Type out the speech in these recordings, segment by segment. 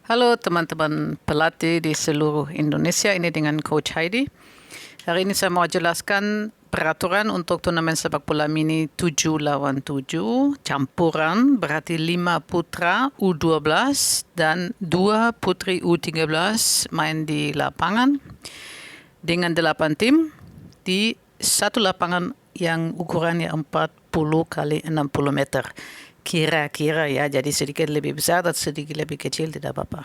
Halo teman-teman pelatih di seluruh Indonesia, ini dengan Coach Heidi. Hari ini saya mau jelaskan peraturan untuk turnamen sepak bola mini 7 lawan 7, campuran berarti 5 putra U12 dan 2 putri U13 main di lapangan dengan 8 tim di satu lapangan yang ukurannya 40 kali 60 meter. Kira-kira ya, jadi sedikit lebih besar atau sedikit lebih kecil tidak apa-apa.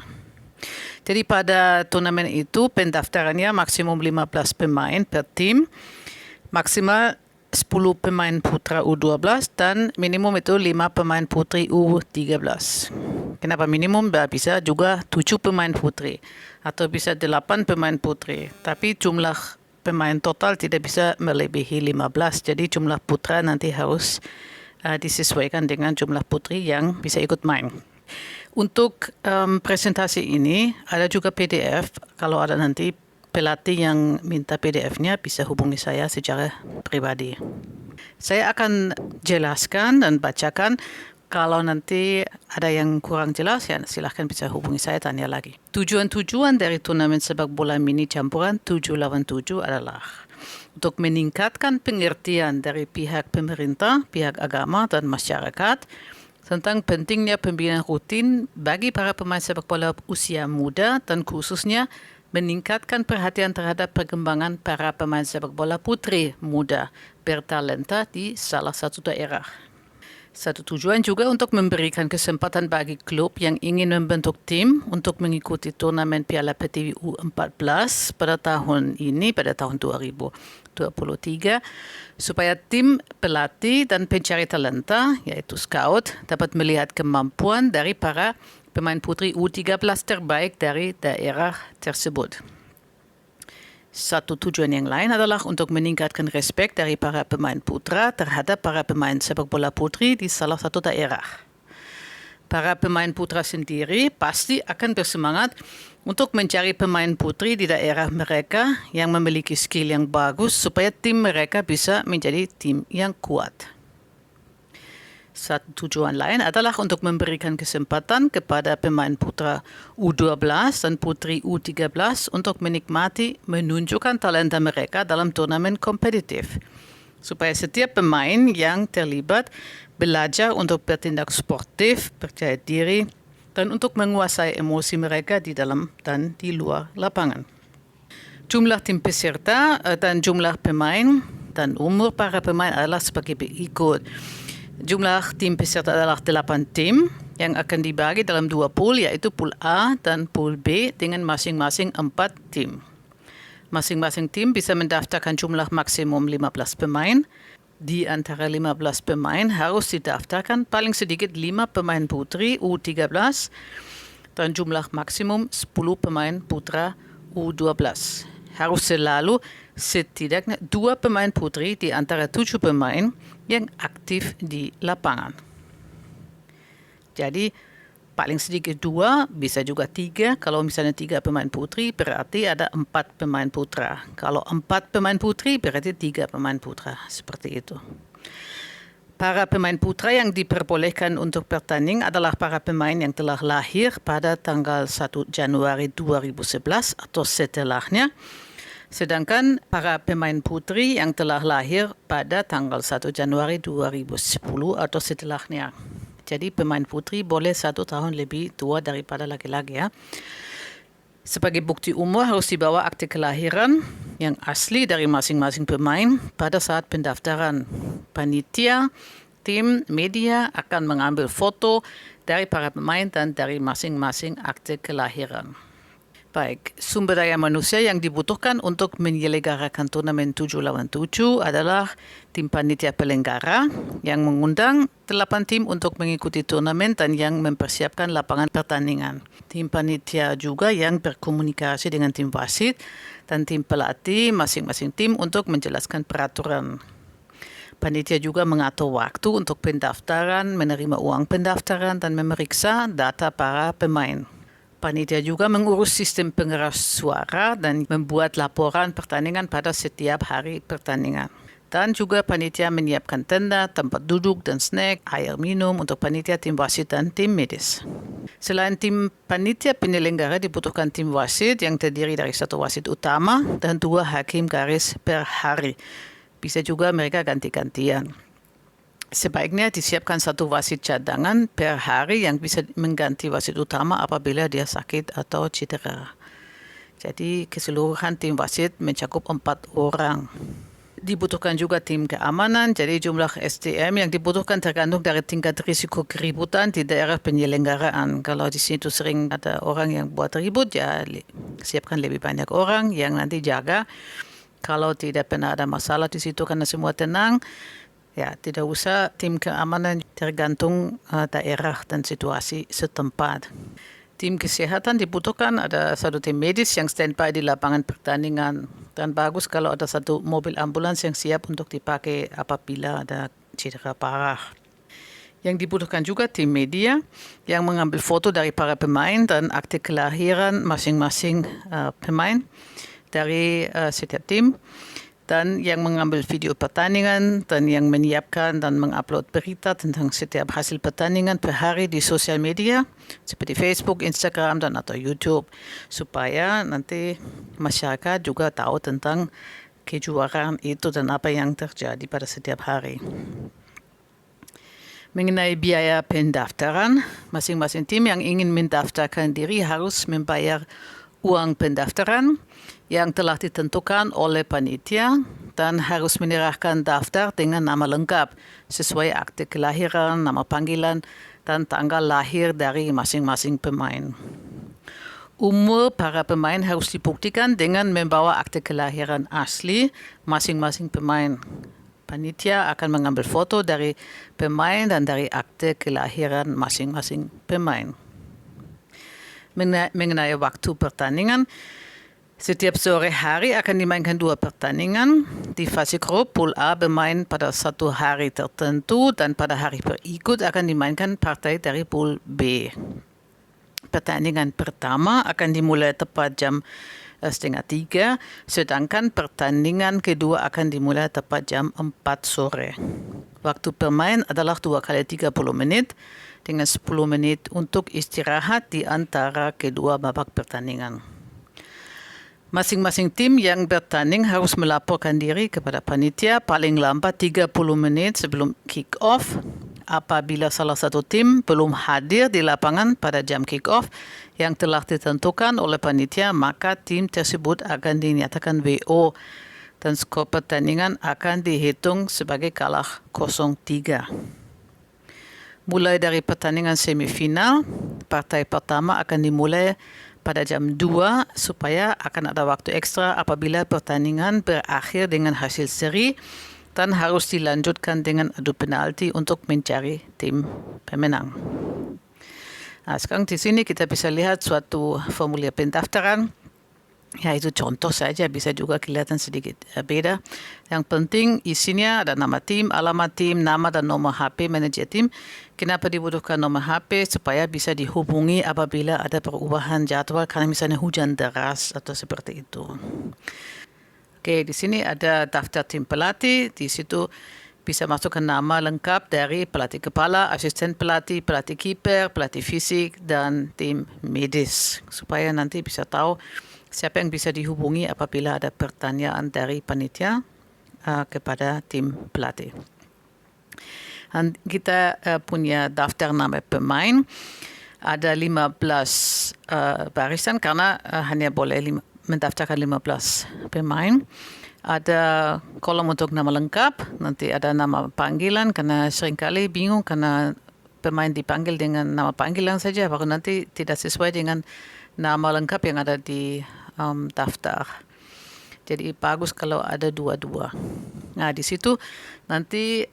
Jadi pada turnamen itu pendaftarannya maksimum 15 pemain per tim, maksimal 10 pemain putra U12 dan minimum itu 5 pemain putri U13. Kenapa minimum? Bisa juga 7 pemain putri atau bisa 8 pemain putri, tapi jumlah pemain total tidak bisa melebihi 15. Jadi jumlah putra nanti harus disesuaikan dengan jumlah putri yang bisa ikut main. Untuk presentasi ini ada juga PDF. Kalau ada nanti pelatih yang minta PDF-nya bisa hubungi saya secara pribadi. Saya akan jelaskan dan bacakan. Kalau nanti ada yang kurang jelas, ya silahkan bisa hubungi saya, tanya lagi. Tujuan dari turnamen sepak bola mini campuran 7 lawan 7 adalah untuk meningkatkan pengertian dari pihak pemerintah, pihak agama, dan masyarakat tentang pentingnya pembinaan rutin bagi para pemain sepak bola usia muda dan khususnya meningkatkan perhatian terhadap perkembangan para pemain sepak bola putri muda bertalenta di salah satu daerah. Satu tujuan juga untuk memberikan kesempatan bagi klub yang ingin membentuk tim untuk mengikuti turnamen Piala PTV U14 pada tahun ini, pada tahun 2023, supaya tim pelatih dan pencari talenta, yaitu scout, dapat melihat kemampuan dari para pemain putri U13 terbaik dari daerah tersebut. Satu tujuan yang lain adalah untuk meningkatkan respek dari para pemain putra terhadap para pemain sepak bola putri di salah satu daerah. Para pemain putra sendiri pasti akan bersemangat untuk mencari pemain putri di daerah mereka yang memiliki skill yang bagus supaya tim mereka bisa menjadi tim yang kuat. Satu tujuan lain adalah untuk memberikan kesempatan kepada pemain putra U12 dan putri U13 untuk menikmati menunjukkan talenta mereka dalam turnamen kompetitif. Supaya setiap pemain yang terlibat belajar untuk bertindak sportif, percaya diri, dan untuk menguasai emosi mereka di dalam dan di luar lapangan. Jumlah tim peserta dan jumlah pemain dan umur para pemain adalah sebagai berikut. Jumlah tim peserta adalah 8 tim yang akan dibagi dalam 2 pool, yaitu pool A dan pool B dengan masing-masing 4 tim. Masing-masing tim bisa mendaftarkan jumlah maksimum 15 pemain. Di antara 15 pemain harus didaftarkan paling sedikit 5 pemain putri U13 dan jumlah maksimum 10 pemain putra U12. Harus selalu setidaknya 2 pemain putri di antara 7 pemain yang aktif di lapangan. Jadi paling sedikit 2, bisa juga 3. Kalau misalnya 3 pemain putri berarti ada 4 pemain putra. Kalau 4 pemain putri berarti 3 pemain putra. Seperti itu. Para pemain putra yang diperbolehkan untuk bertanding adalah para pemain yang telah lahir pada tanggal 1 Januari 2011 atau setelahnya. Sedangkan para pemain putri yang telah lahir pada tanggal 1 Januari 2010 atau setelahnya. Jadi pemain putri boleh 1 tahun lebih tua daripada laki-laki ya. Sebagai bukti umur harus dibawa akte kelahiran yang asli dari masing-masing pemain pada saat pendaftaran. Panitia, tim, media akan mengambil foto dari para pemain dan dari masing-masing akte kelahiran. Baik, sumber daya manusia yang dibutuhkan untuk menyelenggarakan turnamen 7 lawan 7 adalah tim panitia penyelenggara yang mengundang 8 tim untuk mengikuti turnamen dan yang mempersiapkan lapangan pertandingan. Tim panitia juga yang berkomunikasi dengan tim wasit dan tim pelatih masing-masing tim untuk menjelaskan peraturan. Panitia juga mengatur waktu untuk pendaftaran, menerima uang pendaftaran dan memeriksa data para pemain. Panitia juga mengurus sistem pengeras suara dan membuat laporan pertandingan pada setiap hari pertandingan. Dan juga panitia menyiapkan tenda, tempat duduk dan snack, air minum untuk panitia, tim wasit dan tim medis. Selain tim panitia penyelenggara dibutuhkan tim wasit yang terdiri dari 1 wasit utama dan 2 hakim garis per hari. Bisa juga mereka ganti-gantian. Sebaiknya disiapkan 1 wasit cadangan per hari yang bisa mengganti wasit utama apabila dia sakit atau cedera. Jadi keseluruhan tim wasit mencakup 4 orang. Dibutuhkan juga tim keamanan, jadi jumlah SDM yang dibutuhkan tergantung dari tingkat risiko keributan di daerah penyelenggaraan. Kalau di situ sering ada orang yang buat ribut, ya siapkan lebih banyak orang yang nanti jaga. Kalau tidak pernah ada masalah di situ karena semua tenang, ya tidak usah tim keamanan, tergantung daerah dan situasi setempat. Tim kesehatan dibutuhkan, ada 1 tim medis yang standby di lapangan pertandingan. Dan bagus kalau ada 1 mobil ambulans yang siap untuk dipakai apabila ada cedera parah. Yang dibutuhkan juga tim media yang mengambil foto dari para pemain dan akte kelahiran masing-masing pemain dari setiap tim. Dan yang mengambil video pertandingan dan yang menyiapkan dan mengupload berita tentang setiap hasil pertandingan per hari di sosial media seperti Facebook, Instagram, dan atau YouTube supaya nanti masyarakat juga tahu tentang kejuaraan itu dan apa yang terjadi pada setiap hari. Mengenai biaya pendaftaran, masing-masing tim yang ingin mendaftarkan diri harus membayar uang pendaftaran yang telah ditentukan oleh panitia dan harus menyerahkan daftar dengan nama lengkap sesuai akte kelahiran, nama panggilan, dan tanggal lahir dari masing-masing pemain. Umur para pemain harus dibuktikan dengan membawa akte kelahiran asli masing-masing pemain. Panitia akan mengambil foto dari pemain dan dari akte kelahiran masing-masing pemain. Mengenai waktu pertandingan, setiap sore hari akan dimainkan 2 pertandingan. Di fase grup, Pool A bermain pada 1 hari tertentu dan pada hari berikut akan dimainkan partai dari Pool B. Pertandingan pertama akan dimulai tepat jam 2:30, sedangkan pertandingan kedua akan dimulai tepat jam 4 sore. Waktu bermain adalah 2 kali 30 menit dengan 10 menit untuk istirahat di antara kedua babak pertandingan. Masing-masing tim yang bertanding harus melaporkan diri kepada panitia paling lambat 30 menit sebelum kick-off. Apabila salah satu tim belum hadir di lapangan pada jam kick-off yang telah ditentukan oleh panitia, maka tim tersebut akan dinyatakan WO dan skor pertandingan akan dihitung sebagai kalah 0-3. Mulai dari pertandingan semifinal, partai pertama akan dimulai pada jam 2 supaya akan ada waktu ekstra apabila pertandingan berakhir dengan hasil seri dan harus dilanjutkan dengan adu penalti untuk mencari tim pemenang. Nah, sekarang di sini kita bisa lihat suatu formulir pendaftaran. Ya, itu contoh saja, bisa juga kelihatan sedikit beda. Yang penting isinya ada nama tim, alamat tim, nama dan nomor HP manajer tim. Kenapa dibutuhkan nomor HP? Supaya bisa dihubungi apabila ada perubahan jadwal karena misalnya hujan deras atau seperti itu. Oke, di sini ada daftar tim pelatih. Di situ bisa masukkan nama lengkap dari pelatih kepala, asisten pelatih, pelatih kiper, pelatih fisik, dan tim medis. Supaya nanti bisa tahu siapa yang bisa dihubungi apabila ada pertanyaan dari panitia kepada tim pelatih. Dan kita punya daftar nama pemain. Ada 15 barisan karena hanya boleh mendaftarkan 15 pemain. Ada kolom untuk nama lengkap, nanti ada nama panggilan karena seringkali bingung karena pemain dipanggil dengan nama panggilan saja, baru nanti tidak sesuai dengan nama lengkap yang ada di daftar. Jadi bagus kalau ada dua-dua. Nah, di situ nanti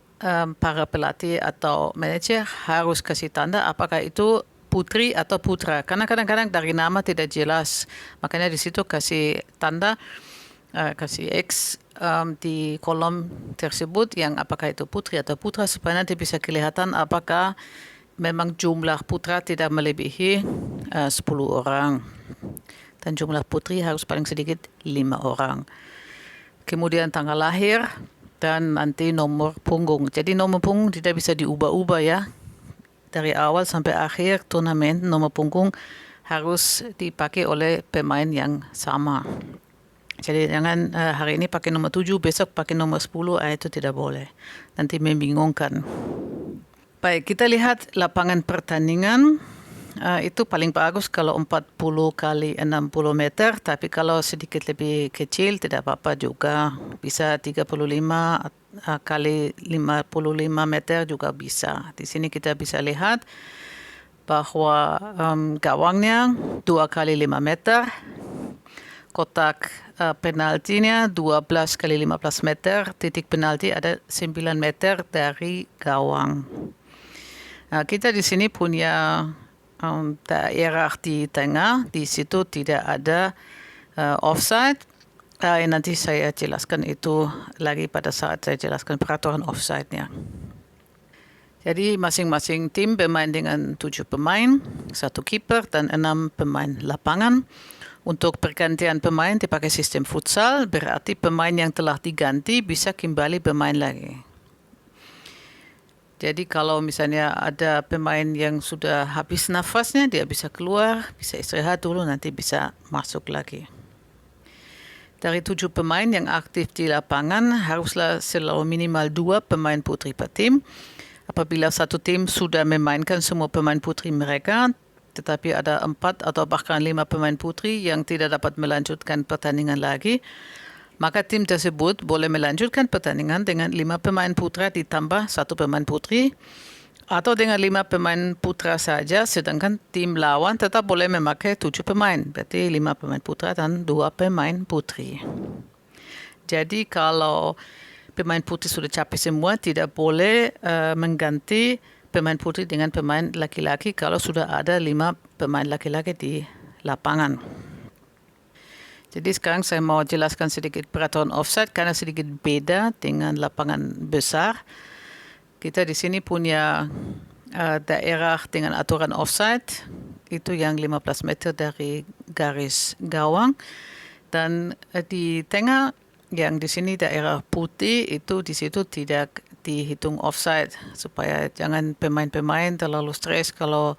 para pelatih atau manajer harus kasih tanda apakah itu putri atau putra. Karena kadang-kadang dari nama tidak jelas. Makanya di situ kasih tanda, kasih X di kolom tersebut yang apakah itu putri atau putra supaya nanti bisa kelihatan apakah memang jumlah putra tidak melebihi 10 orang. Dan jumlah putri harus paling sedikit 5 orang. Kemudian tanggal lahir dan nanti nomor punggung. Jadi nomor punggung tidak bisa diubah-ubah ya. Dari awal sampai akhir turnamen nomor punggung harus dipakai oleh pemain yang sama. Jadi jangan hari ini pakai nomor 7, besok pakai nomor 10, itu tidak boleh. Nanti membingungkan. Baik, kita lihat lapangan pertandingan. Itu paling bagus kalau 40 kali 60 meter, tapi kalau sedikit lebih kecil tidak apa-apa juga. Bisa 35 kali 55 meter juga bisa. Di sini kita bisa lihat bahwa gawangnya 2 kali 5 meter, kotak penaltinya 12 kali 15 meter, titik penalti ada 9 meter dari gawang. Kita di sini punya daerah di tengah, di situ tidak ada offside. Nanti saya jelaskan itu lagi pada saat saya jelaskan peraturan offside-nya. Jadi masing-masing tim bermain dengan 7 pemain, 1 kiper dan 6 pemain lapangan. Untuk pergantian pemain dipakai sistem futsal, berarti pemain yang telah diganti bisa kembali bermain lagi. Jadi kalau misalnya ada pemain yang sudah habis nafasnya, dia bisa keluar, bisa istirahat dulu, nanti bisa masuk lagi. Dari 7 pemain yang aktif di lapangan, haruslah selalu minimal 2 pemain putri per tim. Apabila satu tim sudah memainkan semua pemain putri mereka, tetapi ada 4 atau bahkan 5 pemain putri yang tidak dapat melanjutkan pertandingan lagi, maka tim tersebut boleh melanjutkan pertandingan dengan 5 pemain putra ditambah 1 pemain putri, atau dengan 5 pemain putra saja, sedangkan tim lawan tetap boleh memakai 7 pemain, berarti 5 pemain putra dan 2 pemain putri. Jadi kalau pemain putri sudah capek semua, tidak boleh mengganti pemain putri dengan pemain laki-laki kalau sudah ada 5 pemain laki-laki di lapangan. Jadi sekarang saya mau jelaskan sedikit peraturan offside karena sedikit beda dengan lapangan besar. Kita di sini punya daerah dengan aturan offside, itu yang 15 meter dari garis gawang. Dan di tengah yang di sini daerah putih, itu di situ tidak dihitung offside supaya jangan pemain-pemain terlalu stres kalau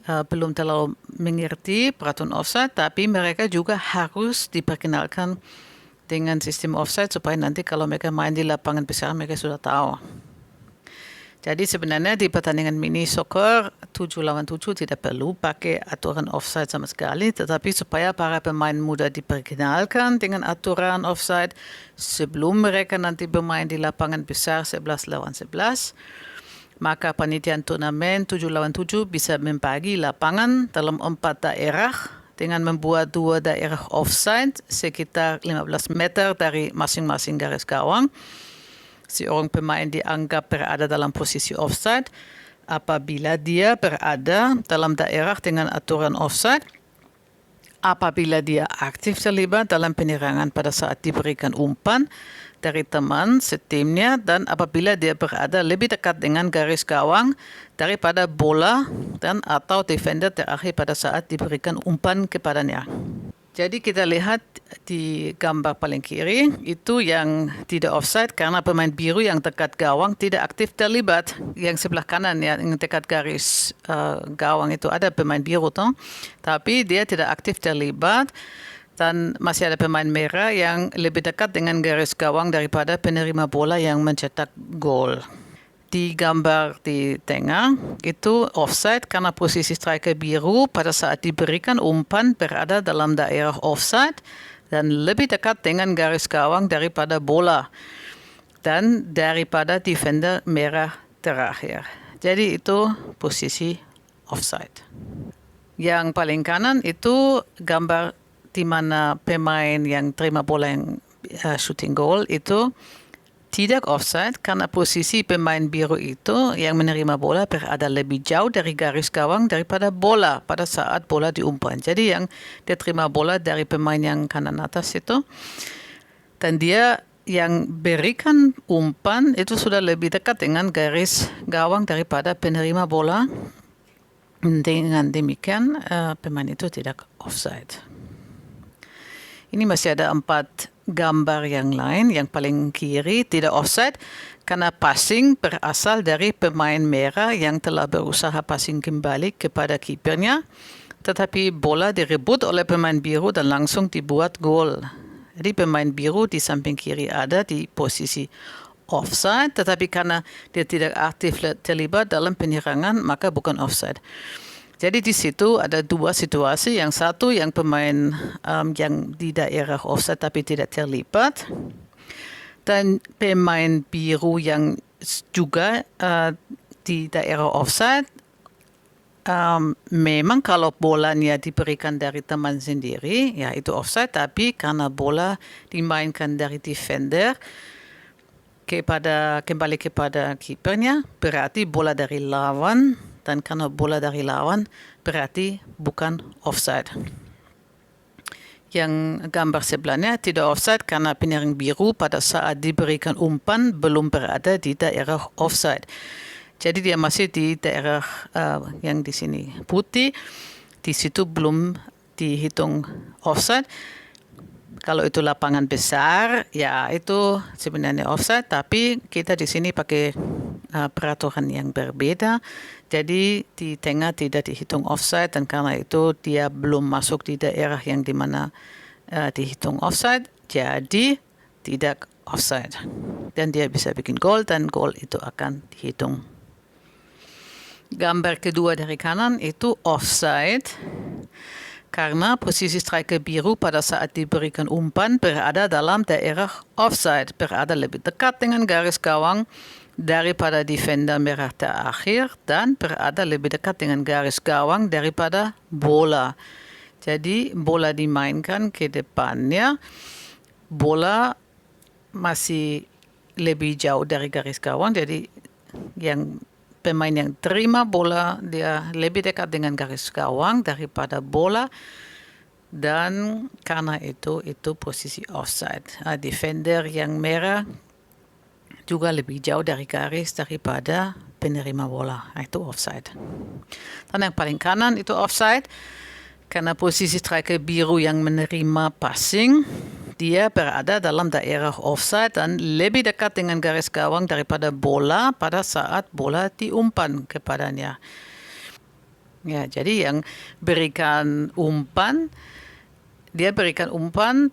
belum terlalu mengerti peraturan offside, tapi mereka juga harus diperkenalkan dengan sistem offside supaya nanti kalau mereka main di lapangan besar mereka sudah tahu. Jadi sebenarnya di pertandingan mini soccer 7 lawan 7 tidak perlu pakai aturan offside sama sekali, tetapi supaya para pemain muda diperkenalkan dengan aturan offside sebelum mereka nanti bermain di lapangan besar 11 lawan 11, maka panitia turnamen 7 lawan 7 bisa membagi lapangan dalam 4 daerah dengan membuat 2 daerah offside sekitar 15 meter dari masing-masing garis gawang. Seorang pemain dianggap berada dalam posisi offside apabila dia berada dalam daerah dengan aturan offside, apabila dia aktif terlibat dalam penyerangan pada saat diberikan umpan dari teman setimnya, dan apabila dia berada lebih dekat dengan garis gawang daripada bola dan atau defender terakhir pada saat diberikan umpan kepadanya. Jadi kita lihat di gambar paling kiri, itu yang tidak offside karena pemain biru yang dekat gawang tidak aktif terlibat. Yang sebelah kanan ya, yang dekat garis gawang itu ada pemain biru toh, tapi dia tidak aktif terlibat. Dan masih ada pemain merah yang lebih dekat dengan garis gawang daripada penerima bola yang mencetak gol. Di gambar di tengah itu offside karena posisi striker biru pada saat diberikan umpan berada dalam daerah offside dan lebih dekat dengan garis gawang daripada bola dan daripada defender merah terakhir. Jadi itu posisi offside. Yang paling kanan itu gambar di mana pemain yang terima bola yang shooting goal itu tidak offside karena posisi pemain biru itu yang menerima bola berada lebih jauh dari garis gawang daripada bola pada saat bola diumpan. Jadi yang dia terima bola dari pemain yang kanan atas itu, dan dia yang berikan umpan itu sudah lebih dekat dengan garis gawang daripada penerima bola. Dengan demikian pemain itu tidak offside. Ini masih ada 4 gambar yang lain. Yang paling kiri tidak offside karena passing berasal dari pemain merah yang telah berusaha passing kembali kepada kipernya. Tetapi bola direbut oleh pemain biru dan langsung dibuat gol. Jadi pemain biru di samping kiri ada di posisi offside, tetapi karena dia tidak aktif terlibat dalam penyerangan, maka bukan offside. Jadi di situ ada 2 situasi. Yang satu yang pemain yang di daerah offside tapi tidak terlibat, dan pemain biru yang juga di daerah offside. Memang kalau bolanya diberikan dari teman sendiri, ya itu offside, tapi karena bola dimainkan dari defender kembali kepada kipernya, berarti bola dari lawan, dan karena bola dari lawan berarti bukan offside. Yang gambar sebelahnya tidak offside karena penyerang biru pada saat diberikan umpan belum berada di daerah offside. Jadi dia masih di daerah yang di sini putih, di situ belum dihitung offside. Kalau itu lapangan besar, ya itu sebenarnya offside, tapi kita di sini pakai peraturan yang berbeda. Jadi di tengah tidak dihitung offside, dan karena itu dia belum masuk di daerah yang dimana dihitung offside, jadi tidak offside. Dan dia bisa bikin gol, dan gol itu akan dihitung. Gambar kedua dari kanan itu offside. Karena posisi striker biru pada saat diberikan umpan berada dalam daerah offside, berada lebih dekat dengan garis gawang daripada defender merah terakhir, dan berada lebih dekat dengan garis gawang daripada bola. Jadi bola dimainkan ke depannya, bola masih lebih jauh dari garis gawang, jadi yang pemain yang terima bola dia lebih dekat dengan garis gawang daripada bola, dan karena itu posisi offside. Defender yang merah juga lebih jauh dari garis daripada penerima bola, itu offside. Dan yang paling kanan itu offside karena posisi striker biru yang menerima passing dia berada dalam daerah offside dan lebih dekat dengan garis gawang daripada bola pada saat bola diumpan kepadanya. Ya, jadi yang berikan umpan, dia berikan umpan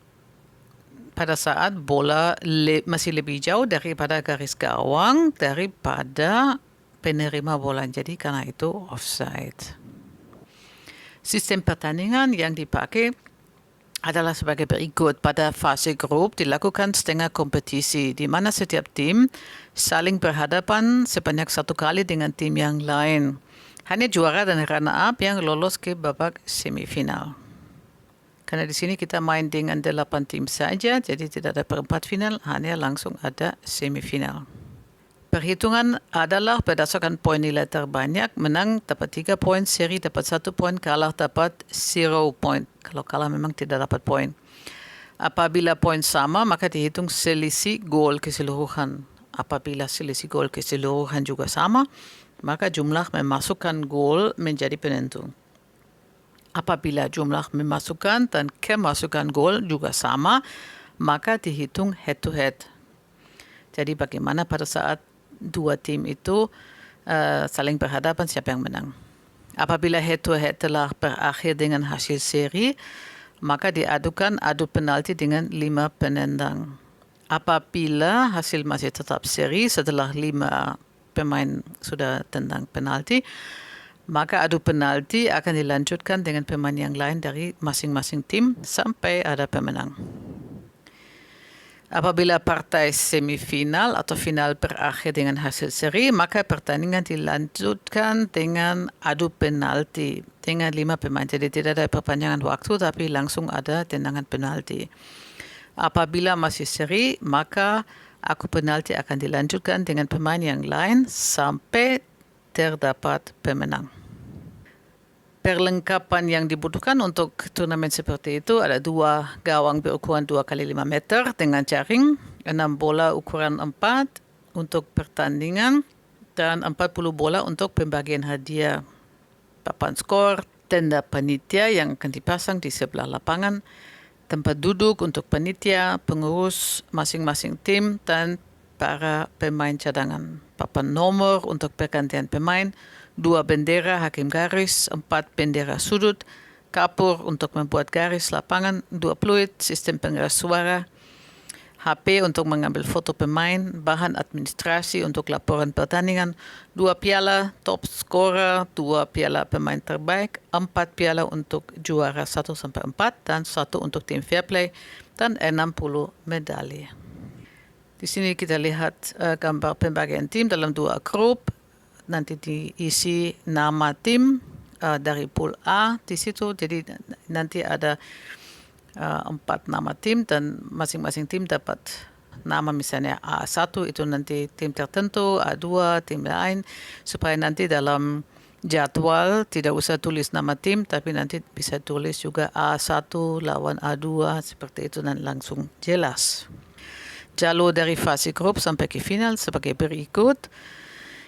pada saat bola masih lebih jauh daripada garis gawang daripada penerima bola. Jadi karena itu offside. Sistem pertandingan yang dipakai adalah sebagai berikut. Pada fase grup dilakukan setengah kompetisi di mana setiap tim saling berhadapan sebanyak 1 kali dengan tim yang lain. Hanya juara dan runner-up yang lolos ke babak semifinal. Karena di sini kita main dengan 8 tim saja, jadi tidak ada perempat final, hanya langsung ada semifinal. Perhitungan adalah berdasarkan poin nilai terbanyak, menang dapat 3 poin, seri dapat 1 poin, kalah dapat 0 poin. Kalau kalah memang tidak dapat poin. Apabila poin sama, maka dihitung selisih gol keseluruhan. Apabila selisih gol keseluruhan juga sama, maka jumlah memasukkan gol menjadi penentu. Apabila jumlah memasukkan dan kemasukan gol juga sama, maka dihitung head to head. Jadi bagaimana pada saat 2 tim itu saling berhadapan, siapa yang menang. Apabila head to head telah berakhir dengan hasil seri, maka diadukan adu penalti dengan 5 penendang. Apabila hasil masih tetap seri setelah 5 pemain sudah tendang penalti, maka adu penalti akan dilanjutkan dengan pemain yang lain dari masing-masing tim sampai ada pemenang. Apabila partai semifinal atau final berakhir dengan hasil seri, maka pertandingan dilanjutkan dengan adu penalti dengan 5 pemain. Jadi tidak ada perpanjangan waktu, tapi langsung ada tendangan penalti. Apabila masih seri, maka adu penalti akan dilanjutkan dengan pemain yang lain sampai terdapat pemenang. Perlengkapan yang dibutuhkan untuk turnamen seperti itu ada 2 gawang berukuran 2 x 5 meter dengan jaring, 6 bola ukuran 4 untuk pertandingan, dan 40 bola untuk pembagian hadiah. Papan skor, tenda panitia yang akan dipasang di sebelah lapangan, tempat duduk untuk panitia, pengurus masing-masing tim, dan para pemain cadangan. Papan nomor untuk pergantian pemain, 2 bendera hakim garis, 4 bendera sudut, kapur untuk membuat garis lapangan, 2 peluit, sistem pengeras suara, HP untuk mengambil foto pemain, bahan administrasi untuk laporan pertandingan, 2 piala top scorer, 2 piala pemain terbaik, 4 piala untuk juara 1-4, dan 1 untuk tim fair play, dan 60 medali. Di sini kita lihat gambar pembagian tim dalam 2 grup. Nanti diisi nama tim dari pool A di situ. Jadi nanti ada 4 nama tim dan masing-masing tim dapat nama, misalnya A1 itu nanti tim tertentu, A2 tim lain, supaya nanti dalam jadwal tidak usah tulis nama tim, tapi nanti bisa tulis juga A1 lawan A2 seperti itu dan langsung jelas. Jalur dari fase grup sampai ke final sebagai berikut.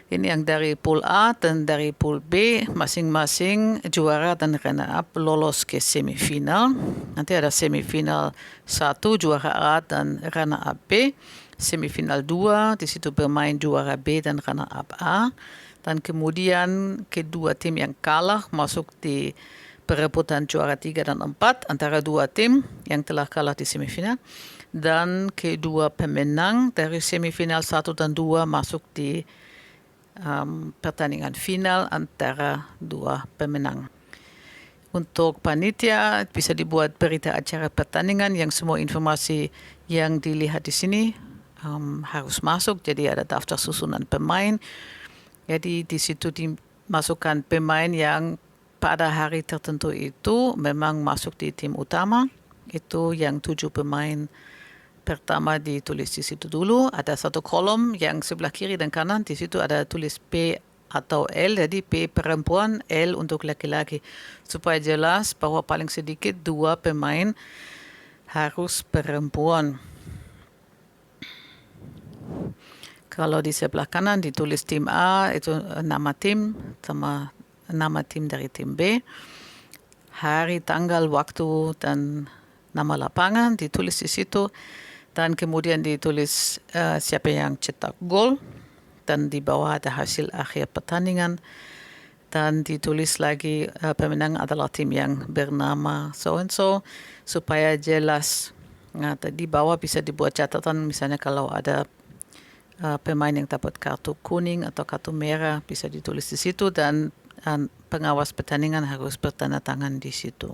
Ini yang dari pool A dan dari pool B, masing-masing juara dan runner-up lolos ke semifinal. Nanti ada semifinal 1 juara A dan runner-up B, semifinal 2 di situ bermain juara B dan runner-up A, dan kemudian kedua tim yang kalah masuk di perebutan juara 3 dan 4 antara 2 tim yang telah kalah di semifinal, dan kedua pemenang dari semifinal 1 dan 2 masuk di pertandingan final antara 2 pemenang. Untuk panitia bisa dibuat berita acara pertandingan yang semua informasi yang dilihat di sini harus masuk. Jadi ada daftar susunan pemain. Jadi di situ dimasukkan pemain yang pada hari tertentu itu memang masuk di tim utama. Itu yang 7 pemain pertama ditulis di situ dulu. Ada 1 kolom yang sebelah kiri dan kanan. Di situ ada tulis P atau L. Jadi P perempuan, L untuk laki-laki. Supaya jelas bahwa paling sedikit 2 pemain harus perempuan. Kalau di sebelah kanan ditulis tim A, itu nama tim sama nama tim dari tim B. Hari, tanggal, waktu, dan nama lapangan ditulis di situ. Dan kemudian ditulis siapa yang cetak gol, dan di bawah ada hasil akhir pertandingan, dan ditulis lagi pemenang adalah tim yang bernama so and so, supaya jelas. Nah, di bawah bisa dibuat catatan, misalnya kalau ada pemain yang dapat kartu kuning atau kartu merah bisa ditulis di situ, dan pengawas pertandingan harus bertanda tangan di situ.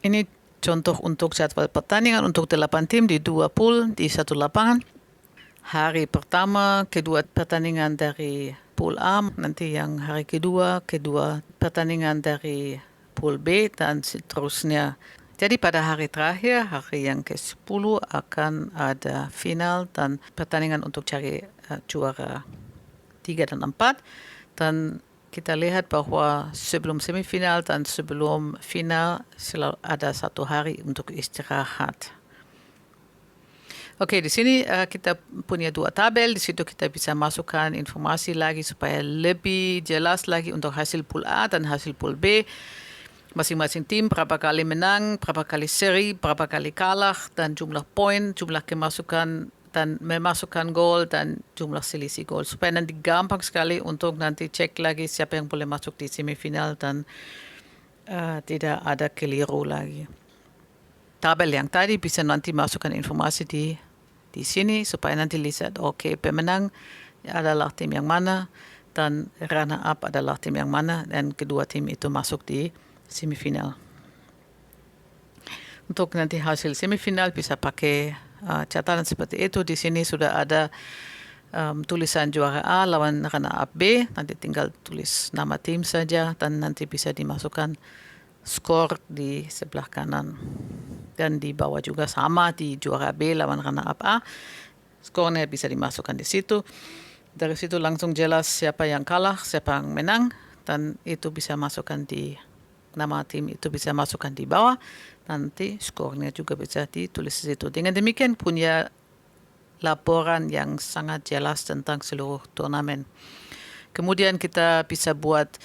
Ini contoh untuk jadwal pertandingan untuk 8 tim di 2 pool di 1 lapangan. Hari pertama, kedua pertandingan dari pool A, nanti yang hari kedua pertandingan dari pool B, dan seterusnya. Jadi pada hari terakhir, hari yang ke-10 akan ada final dan pertandingan untuk cari juara 3 dan 4. Dan kita lihat bahwa sebelum semifinal dan sebelum final selalu ada 1 hari untuk istirahat. Oke, di sini kita punya 2 tabel. Di situ kita bisa masukkan informasi lagi supaya lebih jelas lagi untuk hasil pool A dan hasil pool B. Masing-masing tim berapa kali menang, berapa kali seri, berapa kali kalah, dan jumlah poin, jumlah kemasukan dan memasukkan gol dan jumlah selisih gol, supaya nanti gampang sekali untuk nanti cek lagi siapa yang boleh masuk di semifinal dan tidak ada keliru lagi. Tabel yang tadi bisa nanti masukkan informasi di sini supaya nanti lihat oke, pemenang adalah tim yang mana dan runner up adalah tim yang mana, dan kedua tim itu masuk di semifinal. Untuk nanti hasil semifinal bisa pakai catatan seperti itu. Di sini sudah ada tulisan juara A lawan runner-up B. Nanti tinggal tulis nama tim saja dan nanti bisa dimasukkan skor di sebelah kanan. Dan di bawah juga sama, di juara B lawan runner-up A. Skornya bisa dimasukkan di situ. Dari situ langsung jelas siapa yang kalah, siapa yang menang, dan itu bisa masukkan di nama tim, itu bisa masukkan di bawah. Nanti skornya juga bisa ditulis di situ. Dengan demikian punya laporan yang sangat jelas tentang seluruh turnamen. Kemudian kita bisa buat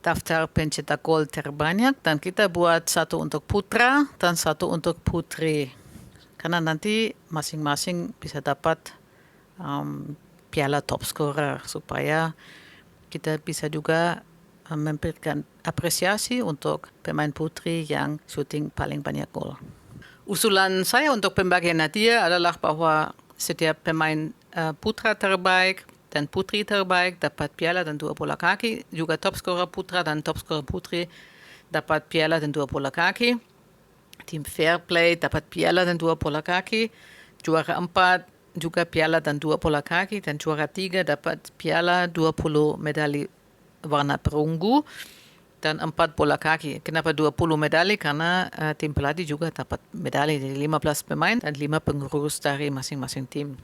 daftar pencetak gol terbanyak dan kita buat satu untuk putra dan satu untuk putri. Karena nanti masing-masing bisa dapat piala top scorer supaya kita bisa juga memberikan apresiasi untuk pemain putri yang syuting paling banyak gol. Usulan saya untuk pembagian hadiah adalah bahwa setiap pemain putra terbaik dan putri terbaik dapat piala dan 2 bola kaki. Juga top scorer putra dan top scorer putri dapat piala dan 2 bola kaki. Tim Fair Play dapat piala dan 2 bola kaki. Juara 4 juga piala dan 2 bola kaki. Dan juara 3 dapat piala 20 medali warna perunggu dan 4 bola kaki. Kenapa 20 medali? Karena tim pelatih juga dapat medali dari 15 pemain dan 5 pengurus dari masing-masing tim.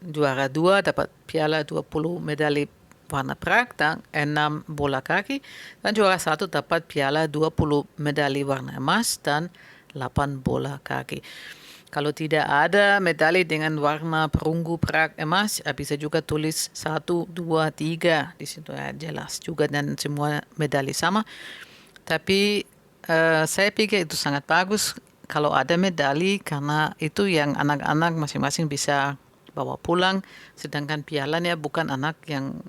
Juara 2 dapat piala 20 medali warna perak dan 6 bola kaki. Dan juara 1 dapat piala 20 medali warna emas dan 8 bola kaki. Kalau tidak ada medali dengan warna perunggu, perak, emas, bisa juga tulis 1, 2, 3. Di situ ya jelas juga dan semua medali sama. Tapi saya pikir itu sangat bagus kalau ada medali karena itu yang anak-anak masing-masing bisa bawa pulang, sedangkan pialanya bukan anak yang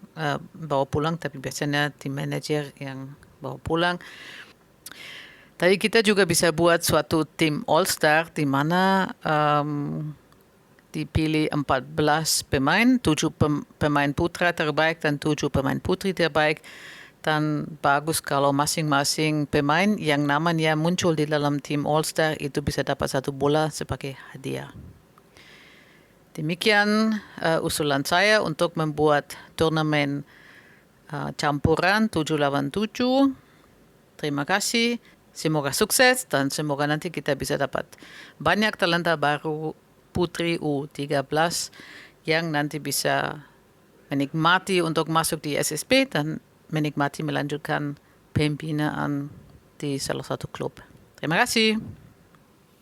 bawa pulang, tapi biasanya tim manajer yang bawa pulang. Tadi kita juga bisa buat suatu tim All-Star di mana dipilih 14 pemain, 7 pemain putra terbaik dan 7 pemain putri terbaik. Dan bagus kalau masing-masing pemain yang namanya muncul di dalam tim All-Star itu bisa dapat 1 bola sebagai hadiah. Demikian usulan saya untuk membuat turnamen campuran 7 lawan 7. Terima kasih. Semoga sukses dan semoga nanti kita bisa dapat banyak talenta baru putri U13 yang nanti bisa menikmati untuk masuk di SSB dan menikmati melanjutkan pembinaan di salah satu klub. Terima kasih.